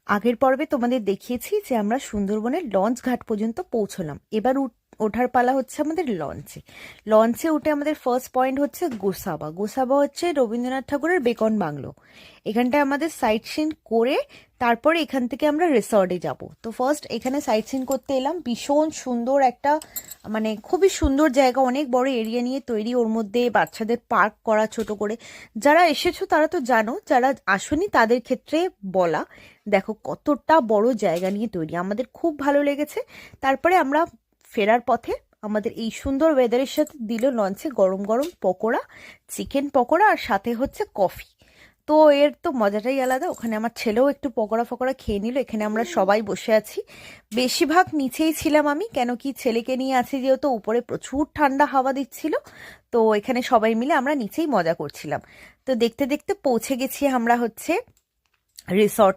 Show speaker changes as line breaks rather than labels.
আগের পর্বে তোমাদের দেখিয়েছি যে আমরা সুন্দরবনের লঞ্চ ঘাট পর্যন্ত পৌঁছলাম। এবার ওঠার পালা হচ্ছে আমাদের লঞ্চে। লঞ্চে উঠে আমাদের ফার্স্ট পয়েন্ট হচ্ছে গোসাবা। গোসাবা হচ্ছে রবীন্দ্রনাথ ঠাকুরের বেকন বাংলো। এখানটায় আমাদের সাইট সিন করে তারপরে এখান থেকে আমরা রিসর্টে যাব। তো ফার্স্ট এখানে সাইট সিন করতে এলাম। ভীষণ সুন্দর একটা মানে খুবই সুন্দর জায়গা, অনেক বড় এরিয়া নিয়ে তৈরি, ওর মধ্যে বাচ্চাদের পার্ক করা ছোট করে। যারা এসেছো তারা তো জানো, যারা আসোনি তাদের ক্ষেত্রে বলা, দেখো কতটা বড় জায়গা নিয়ে তৈরি, আমাদের খুব ভালো লেগেছে। তারপরে আমরা ফেরার পথে আমাদের এই সুন্দর ওয়েদারের সাথে দিল লঞ্চে গরম গরম পকোড়া, চিকেন পকোড়া, আর সাথে হচ্ছে কফি। তো এর তো মজাটাই আলাদা। ওখানে আমার ছেলেও একটু পকোড়া ফকোড়া খেয়ে নিল। এখানে আমরা সবাই বসে আছি, বেশিরভাগ নিচেই ছিলাম আমি, কেন কি ছেলেকে নিয়ে আছি যেহেতু, উপরে প্রচুর ঠান্ডা হাওয়া দিচ্ছিল। তো এখানে সবাই মিলে আমরা নিচেই মজা করছিলাম। তো দেখতে দেখতে পৌঁছে গেছি আমরা হচ্ছে রিসর্ট।